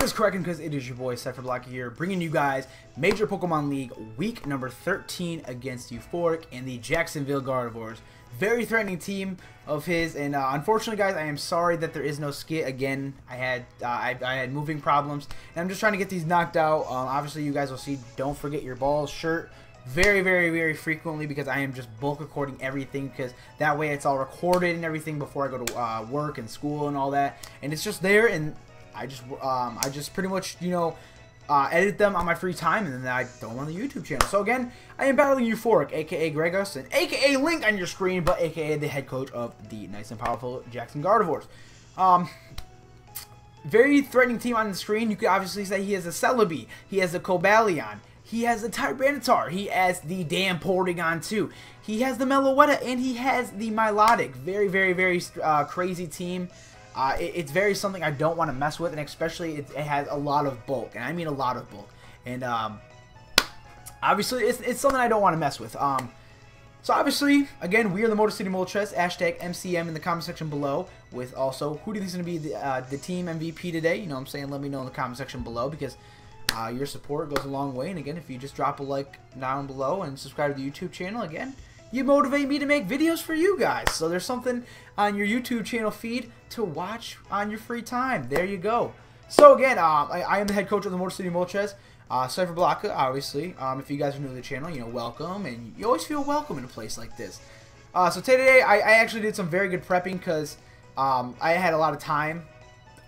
What is cracking? Because it is your boy Cypher Blocker here, bringing you guys Major Pokemon League week number 13 against Euphoric and the Jacksonville Gardevoirs. Very threatening team of his, and unfortunately, guys, I am sorry that there is no skit again. I had moving problems, and I'm just trying to get these knocked out. Obviously, you guys will see. Don't forget your balls shirt very frequently, because I am just bulk recording everything, because that way it's all recorded and everything before I go to work and school and all that, and it's just there. And I just pretty much, you know, edit them on my free time, and then I throw them on the YouTube channel. So again, I am battling Euphoric, aka Greg Austin, aka Link on your screen, but aka the head coach of the nice and powerful Jacksonville Gardevoirs. Very threatening team on the screen. You could obviously say he has a Celebi, he has a Cobalion, he has a Tyranitar, he has the damn Porygon too, he has the Meloetta, and he has the Milotic. Very crazy team. It's very something I don't want to mess with, and especially it has a lot of bulk, and I mean a lot of bulk. And obviously, it's something I don't want to mess with. So obviously, again, we are the Motor City Moltres. Hashtag MCM in the comment section below. With also, who do you think is going to be the team MVP today? You know what I'm saying? Let me know in the comment section below, because your support goes a long way. And again, if you just drop a like down below and subscribe to the YouTube channel, again, you motivate me to make videos for you guys. So there's something on your YouTube channel feed to watch on your free time. There you go. So again, I am the head coach of the Motor City Moltres. Cypher Blocker, obviously. If you guys are new to the channel, you know, welcome, and you always feel welcome in a place like this. So today, I actually did some very good prepping, because I had a lot of time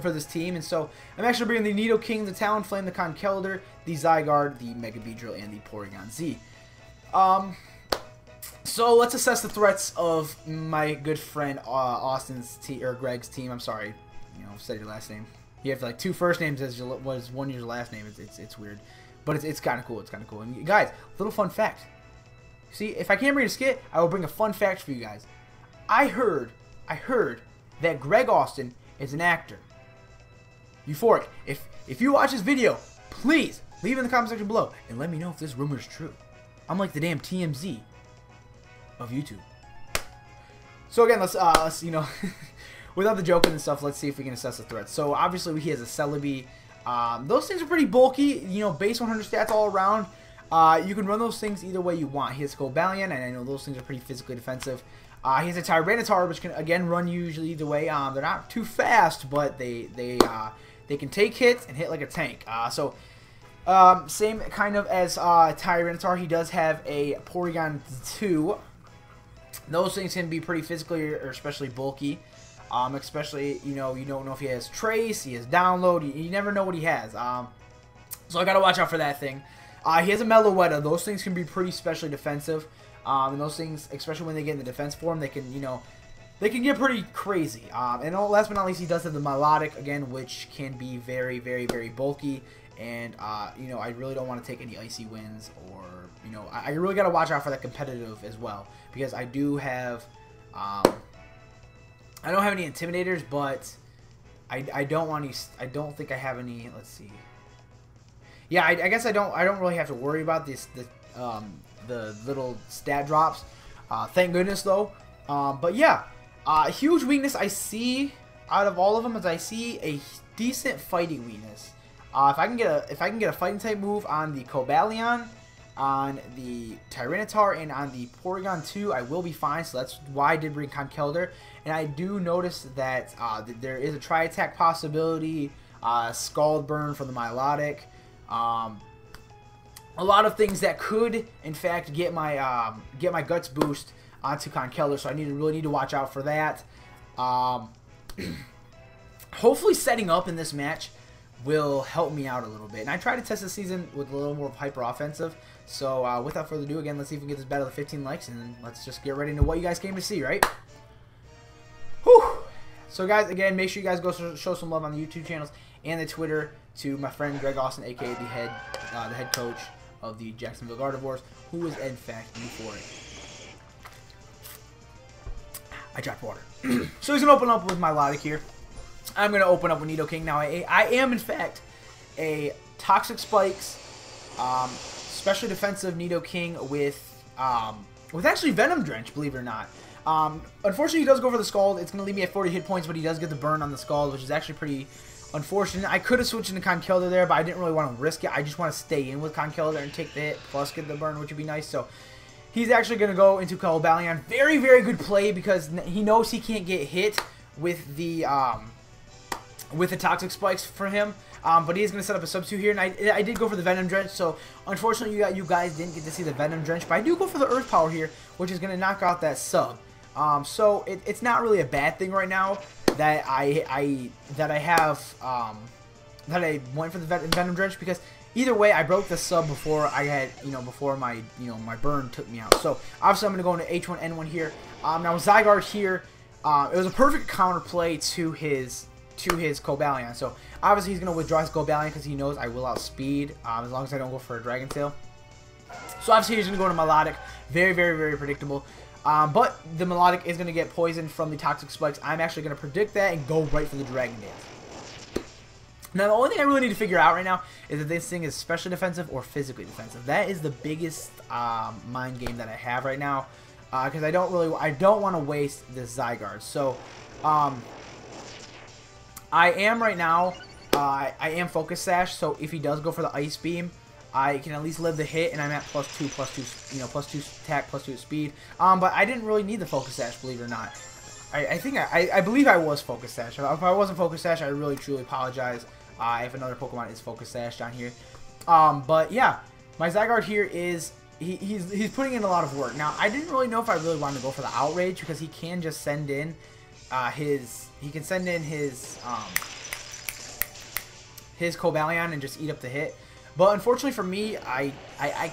for this team, and so I'm actually bringing the Nidoking, the Talonflame, the Conkeldurr, the Zygarde, the Mega Beedrill, and the Porygon Z. So let's assess the threats of my good friend Austin's team, or Greg's team. I'm sorry, you know, said your last name. You have like two first names as your one your last name. It's weird, but it's kind of cool. It's kind of cool. And guys, little fun fact. See, if I can't bring a skit, I will bring a fun fact for you guys. I heard that Greg Austin is an actor. Euphoric, if you watch this video, please leave it in the comment section below and let me know if this rumor is true. I'm like the damn TMZ of YouTube. So again, let's you know, without the joking and stuff, let's see if we can assess the threats. So obviously he has a Celebi. Those things are pretty bulky, you know, base 100 stats all around. You can run those things either way you want. He has Cobalion, and I know those things are pretty physically defensive. He has a Tyranitar, which can again run usually either way. They're not too fast, but they can take hits and hit like a tank. Same kind of as Tyranitar, he does have a Porygon 2. Those things can be pretty physically or especially bulky. Especially, you know, you don't know if he has Trace, he has Download, you never know what he has. So I gotta watch out for that thing. He has a Meloetta. Those things can be pretty specially defensive. And those things, especially when they get in the defense form, they can, you know, they can get pretty crazy. And last but not least, he does have the Milotic, again, which can be very bulky. And, you know, I really don't want to take any icy wins, or, you know, I really got to watch out for that competitive as well, because I do have, I don't have any Intimidators, but I don't want any, I don't think I have any, let's see. Yeah, I guess I don't really have to worry about this, the little stat drops. Thank goodness, though. But yeah, a huge weakness I see out of all of them is I see a decent fighting weakness. If I can get a fighting type move on the Cobalion, on the Tyranitar, and on the Porygon 2, I will be fine. So that's why I did bring Conkeldurr. And I do notice that there is a Tri-Attack possibility, Scald Burn for the Milotic, a lot of things that could, in fact, get my Guts boost onto Conkeldurr. So I really need to watch out for that. Hopefully, setting up in this match will help me out a little bit. And I try to test this season with a little more hyper offensive. So without further ado, again, let's see if we can get this battle to 15 likes, and then let's just get right into what you guys came to see, right? Whew. So guys, again, make sure you guys go show some love on the YouTube channels and the Twitter to my friend Greg Austin, aka the head coach of the Jacksonville Gardevoirs, who is in fact Euphoric. I dropped water. So he's gonna open up with my Milotic here. I'm going to open up with Nidoking. Now, I am, in fact, a Toxic Spikes, specially defensive Nidoking with actually Venom Drench, believe it or not. Unfortunately, he does go for the Scald. It's going to leave me at 40 hit points, but he does get the burn on the Scald, which is actually pretty unfortunate. I could have switched into Conkeldurr there, but I didn't really want to risk it. I just want to stay in with Conkeldurr and take the hit plus get the burn, which would be nice. So he's actually going to go into Cobalion. Very, very good play because he knows he can't get hit with the Toxic Spikes for him. But he is going to set up a substitute here, and I did go for the Venom Drench, so unfortunately you guys didn't get to see the Venom Drench, but I do go for the Earth Power here, which is going to knock out that sub. So it's not really a bad thing right now that I went for the Venom Drench, because either way I broke the sub before I had before my my burn took me out. So obviously I'm going to go into H1N1 here. Now Zygarde here, it was a perfect counter play to his Cobalion. So obviously he's going to withdraw his Cobalion because he knows I will outspeed as long as I don't go for a Dragon Tail. So obviously he's going to go to Melodic. Very, very, very predictable. But the Melodic is going to get poisoned from the Toxic Spikes. I'm actually going to predict that and go right for the Dragon Dance. Now the only thing I really need to figure out right now is if this thing is specially defensive or physically defensive. That is the biggest mind game that I have right now, because I don't want to waste this Zygarde. So I am right now, I am Focus Sash, so if he does go for the Ice Beam, I can at least live the hit, and I'm at +2, +2 attack, +2 speed. But I didn't really need the Focus Sash, believe it or not. I believe I was Focus Sash. If I wasn't Focus Sash, I really truly apologize. If another Pokemon is Focus Sash down here. But yeah, my Zygarde here is he's putting in a lot of work. Now I didn't really know if I really wanted to go for the Outrage, because he can just send in his Cobalion and just eat up the hit. But unfortunately for me, I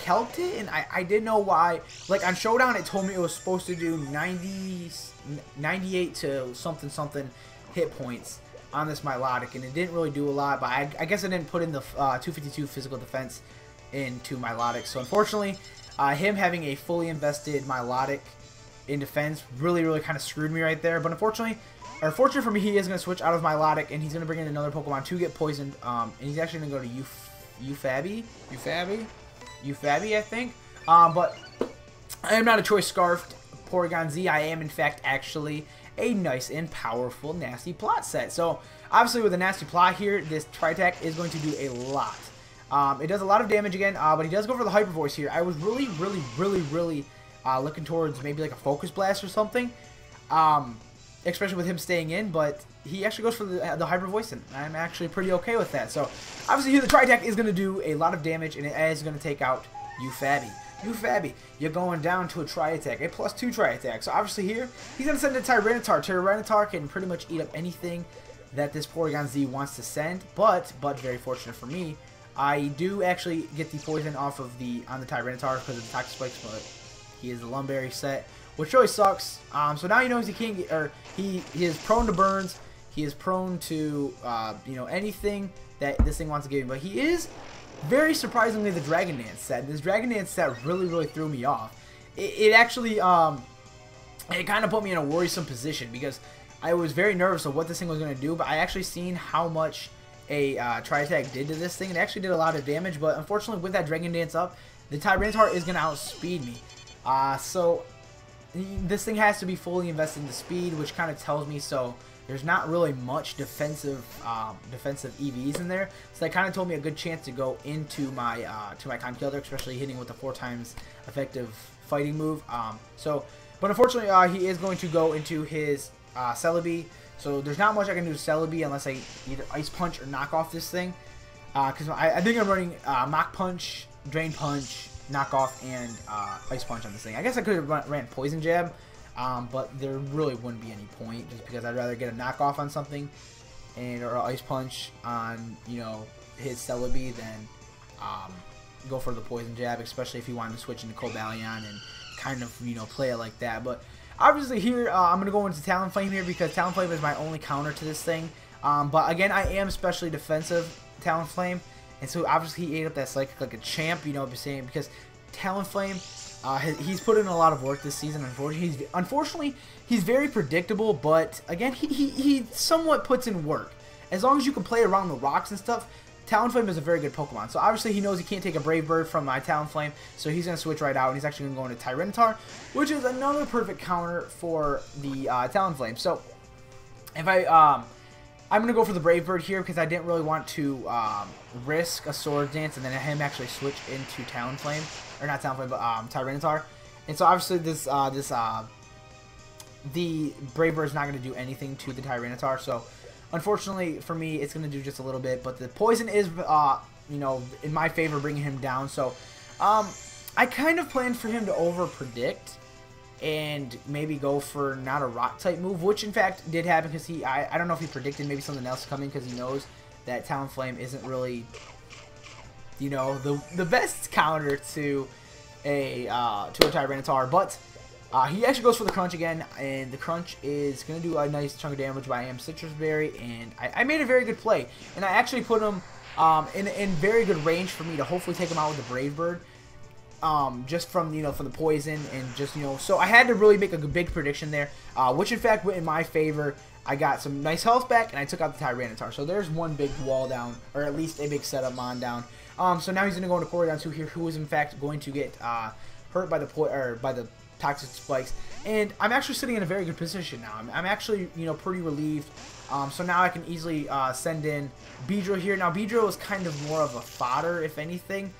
calced it, and I didn't know why. Like on Showdown, it told me it was supposed to do 98 to something hit points on this Milotic, and it didn't really do a lot. But I guess I didn't put in the 252 physical defense into Milotic. So unfortunately, him having a fully invested Milotic in defense really kind of screwed me right there. But unfortunately, or fortunate for me, he is going to switch out of Milotic, and he's going to bring in another Pokemon to get poisoned. And he's actually going to go to Euphabi, I think. But I am not a Choice Scarfed Porygon Z. I am, in fact, actually a nice and powerful Nasty Plot set. So, obviously, with a Nasty Plot here, this Tri-Attack is going to do a lot. It does a lot of damage again, but he does go for the Hyper Voice here. I was really looking towards maybe like a Focus Blast or something, especially with him staying in, but he actually goes for the Hyper Voice, and I'm actually pretty okay with that. So, obviously here the Tri-Attack is going to do a lot of damage, and it is going to take out Euphabi. Euphabi, you're going down to a Tri-Attack, a +2 Tri-Attack. So obviously here, he's going to send a Tyranitar. Tyranitar can pretty much eat up anything that this Porygon Z wants to send, but very fortunate for me, I do actually get the poison off of on the Tyranitar because of the Toxic Spikes, but he is a Lumberry set, which really sucks. So now he knows he can't get, or he is prone to burns. He is prone to anything that this thing wants to give him. But he is very surprisingly the Dragon Dance set. This Dragon Dance set really threw me off. It actually it kind of put me in a worrisome position because I was very nervous of what this thing was going to do. But I actually seen how much a Tri-Attack did to this thing. It actually did a lot of damage. But unfortunately, with that Dragon Dance up, the Tyranitar is going to outspeed me. So this thing has to be fully invested in the speed, which kind of tells me so there's not really much defensive EVs in there. So that kind of told me a good chance to go into my Conkeldurr, especially hitting with a 4x effective fighting move. But unfortunately, he is going to go into his Celebi. So there's not much I can do to Celebi unless I either Ice Punch or knock off this thing. Because I think I'm running Mach Punch, Drain Punch, Knock Off, and Ice Punch on this thing. I guess I could have ran Poison Jab, but there really wouldn't be any point just because I'd rather get a knockoff on something or Ice Punch on his Celebi than go for the Poison Jab, especially if he wanted to switch into Cobalion and kind of play it like that. But obviously here I'm gonna go into Talonflame here because Talonflame is my only counter to this thing. But again, I am especially defensive Talonflame, and so obviously he ate up that Psychic like a champ. I'm saying, because Talonflame, he's put in a lot of work this season. Unfortunately, he's very predictable, but again, he somewhat puts in work. As long as you can play around the rocks and stuff, Talonflame is a very good Pokemon. So obviously he knows he can't take a Brave Bird from my Talonflame, so he's going to switch right out, and he's actually going to go into Tyranitar, which is another perfect counter for the Talonflame. So if I I'm going to go for the Brave Bird here because I didn't really want to risk a Sword Dance and then him actually switch into Talonflame. Or not Talonflame, but Tyranitar. And so obviously the Brave Bird is not going to do anything to the Tyranitar. So unfortunately for me, it's going to do just a little bit. But the poison is, you know, in my favor, bringing him down. So I kind of planned for him to over-predict and maybe go for not a rock type move, which in fact did happen because I don't know if he predicted maybe something else coming because he knows that Talonflame isn't really, you know, the best counter to a Tyranitar. But he actually goes for the Crunch again, and the Crunch is going to do a nice chunk of damage, but I am Citrus Berry, and I made a very good play, and I actually put him in very good range for me to hopefully take him out with the Brave Bird. Just from, you know, from the poison and just, you know, so I had to really make a big prediction there, which in fact went in my favor. I got some nice health back and I took out the Tyranitar. So there's one big wall down, or at least a big setup mon down. So now he's going to go into Porygon 2 here, who is in fact going to get hurt by the Toxic Spikes. And I'm actually sitting in a very good position now. I'm actually, you know, pretty relieved. So now I can easily send in Beedrill here. Now Beedrill is kind of more of a fodder, if anything.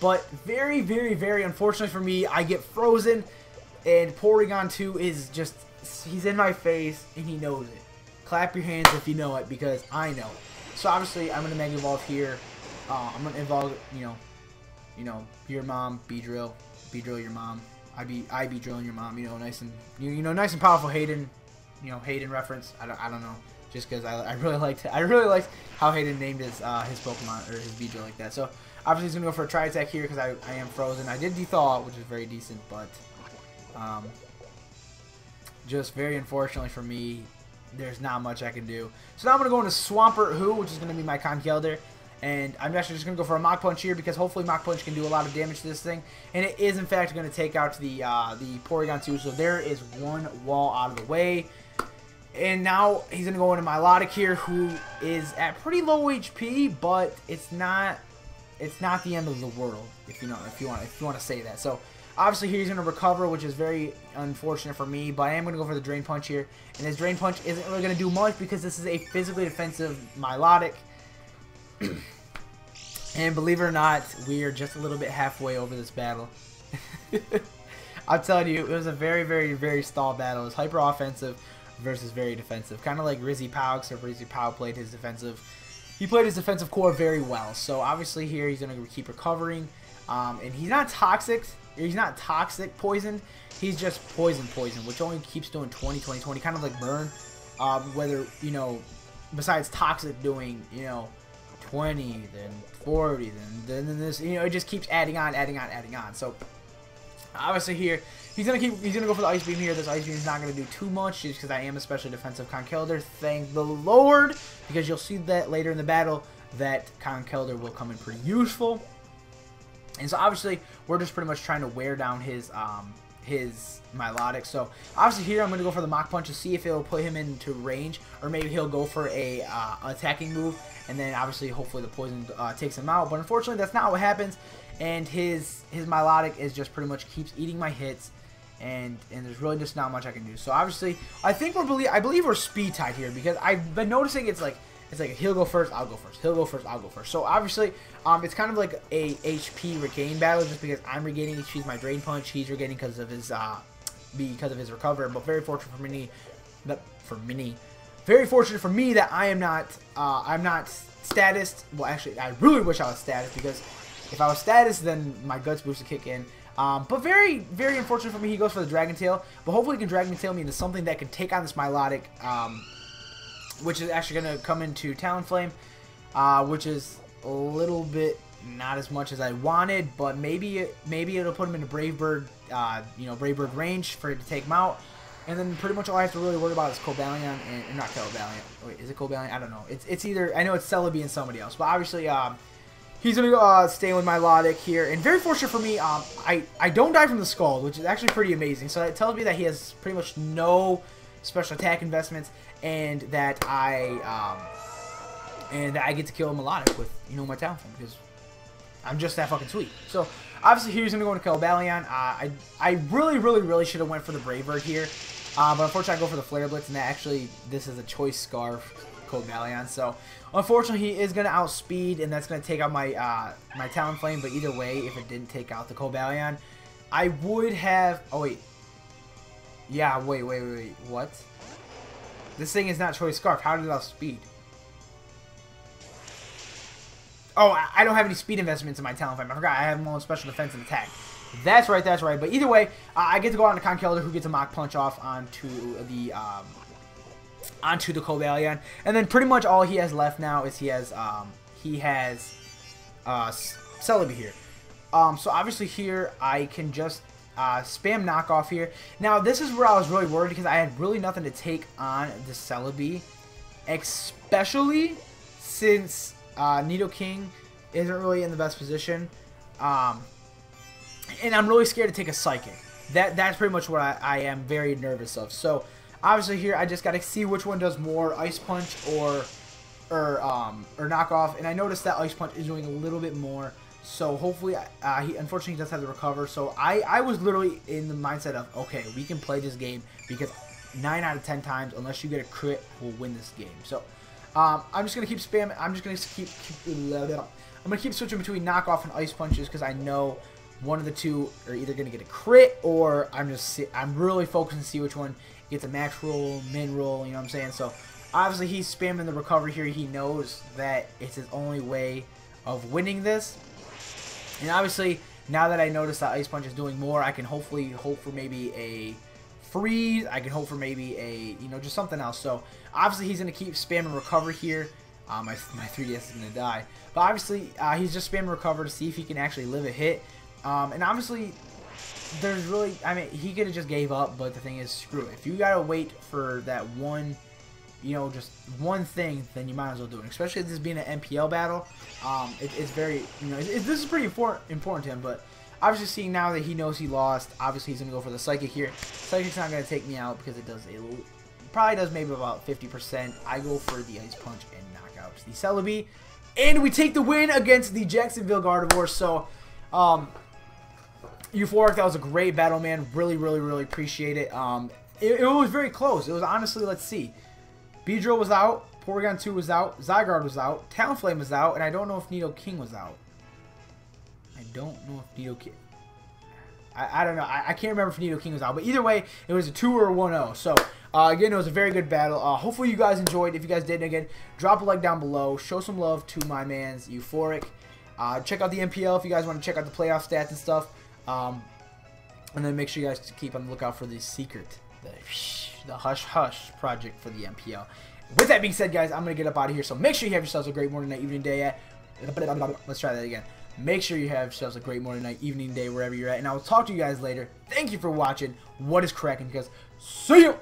But very, very, very unfortunately for me, I get frozen, and Porygon 2 is just, he's in my face, and he knows it. Clap your hands if you know it, because I know it. So obviously, I'm going to Mega Evolve here. I'm going to evolve, you know, your mom, Beedrill your mom. I be drilling your mom, you know, nice and, nice and powerful Hayden, Hayden reference. I don't know. Just because I really liked how Hayden named his Pokemon, or his Beedrill like that. So obviously he's gonna go for a Tri-Attack here because I am frozen. I did Dethaw, which is very decent, but just very unfortunately for me, there's not much I can do. So now I'm gonna go into Swampert, which is gonna be my Conkeldurr, and I'm actually just gonna go for a Mach Punch here because hopefully Mach Punch can do a lot of damage to this thing, and it is in fact gonna take out the Porygon 2. So there is one wall out of the way. And now he's gonna go into Milotic here, who is at pretty low HP, but it's not the end of the world, if you want to say that. So obviously here he's gonna recover, which is very unfortunate for me, but I am gonna go for the Drain Punch here. And his Drain Punch isn't really gonna do much because this is a physically defensive Milotic. And believe it or not, we are just a little bit halfway over this battle. I'm telling you, it was a very, very, very stalled battle. It was hyper offensive versus very defensive, kind of like Rizzy Pow, except Rizzy Pow played his defensive. He played his defensive core very well. So obviously here he's gonna keep recovering, and he's not toxic. He's not toxic poison. He's just poison, which only keeps doing 20, 20, 20, kind of like Burn. Whether besides toxic doing 20, then 40, then this, it just keeps adding on. So obviously here he's gonna go for the Ice Beam here. This Ice Beam is not gonna do too much just because I am a specially defensive Conkeldurr. Thank the Lord, because you'll see that later in the battle that Conkeldurr will come in pretty useful. And so obviously we're just pretty much trying to wear down his Milotic. So obviously here I'm gonna go for the Mach Punch to see if it'll put him into range, or maybe he'll go for a attacking move, and then obviously hopefully the poison takes him out. But unfortunately that's not what happens, and his Milotic is just pretty much keeps eating my hits. And there's really just not much I can do. So obviously, I believe we're speed tied here, because I've been noticing it's like he'll go first, I'll go first. He'll go first, I'll go first. So obviously, it's kind of like a HP regain battle, just because I'm regaining HP with my Drain Punch, he's regaining because of his recover. But very fortunate for me, very fortunate for me that I'm not status. Well, actually, I really wish I was status, because if I was status, then my Guts boost would kick in. But very, very unfortunate for me, he goes for the Dragon Tail. But hopefully he can Dragon Tail me into something that can take on this Milotic, which is actually going to come into Talonflame, which is a little bit not as much as I wanted, but maybe it'll put him into Brave Bird, Brave Bird range for it to take him out. And then pretty much all I have to really worry about is Cobalion, and not Cobalion. Wait, is it Cobalion? I don't know. It's either, I know it's Celebi and somebody else, but obviously, he's going to stay with Milotic here. And very fortunate for me, I don't die from the Scald, which is actually pretty amazing. So that tells me that he has pretty much no special attack investments, and that I get to kill Milotic with, my Talonflame, because I'm just that fucking sweet. So obviously here he's going to go into Cobalion. I really, really, really should have went for the Brave Bird here. But unfortunately I go for the Flare Blitz, and this is a choice Scarf. Cobalion. So unfortunately, he is gonna outspeed, and that's gonna take out my my Talonflame. But either way, if it didn't take out the Cobalion, I would have. Oh wait, yeah, wait, what? This thing is not Choice Scarf. How did it outspeed? Oh, I don't have any speed investments in my Talonflame. I forgot I have them on special defense and attack. That's right, that's right. But either way, I get to go on to Conkeldurr, who gets a Mach Punch off onto the Cobalion. And then pretty much all he has left now is he has Celebi here. So obviously here I can just spam knockoff here. Now this is where I was really worried because I had really nothing to take on the Celebi, especially since Nidoking isn't really in the best position. And I'm really scared to take a Psychic. That's pretty much what I am very nervous of. So obviously here I just got to see which one does more, Ice Punch or knockoff. And I noticed that Ice Punch is doing a little bit more. So hopefully he unfortunately does have to recover. So I was literally in the mindset of, okay, we can play this game because 9 out of 10 times, unless you get a crit, we'll win this game. So I'm just gonna keep spamming. I'm just gonna keep switching between knockoff and Ice Punches because I know one of the two are either gonna get a crit or I'm really focusing to see which one gets a max roll, min roll. You know what I'm saying? So obviously he's spamming the recovery here. He knows that it's his only way of winning this. And obviously now that I notice that Ice Punch is doing more, I can hopefully hope for maybe a freeze. I can hope for maybe a, just something else. So obviously he's going to keep spamming recover here. My 3DS is going to die. But obviously he's just spamming recover to see if he can actually live a hit. And obviously there's really, he could have just gave up, but the thing is, screw it. If you got to wait for that one, just one thing, then you might as well do it. Especially this being an MPL battle. It's very, this is pretty important to him, but obviously seeing now that he knows he lost, obviously he's going to go for the Psychic here. Psychic's not going to take me out because it does probably does maybe about 50%. I go for the Ice Punch and knock out the Celebi. And we take the win against the Jacksonville Gardevoirs. So, Euphoric, that was a great battle, man. Really, really, really appreciate it. It was very close. It was honestly, let's see. Beedrill was out. Porygon 2 was out. Zygarde was out. Talonflame was out. And I don't know if Nidoking was out. I don't know if Nidoking... I don't know. I can't remember if Nidoking was out. But either way, it was a 2 or a 1-0. So, again, it was a very good battle. Hopefully you guys enjoyed. If you guys did, again, drop a like down below. Show some love to my man's Euphoric. Check out the MPL if you guys want to check out the playoff stats and stuff. And then make sure you guys keep on the lookout for the secret, the Hush Hush project for the MPL. With that being said, guys, I'm going to get up out of here. So make sure you have yourselves a great morning, night, evening, day at. Let's try that again. Make sure you have yourselves a great morning, night, evening, day, wherever you're at. And I will talk to you guys later. Thank you for watching. What is cracking? Because see you.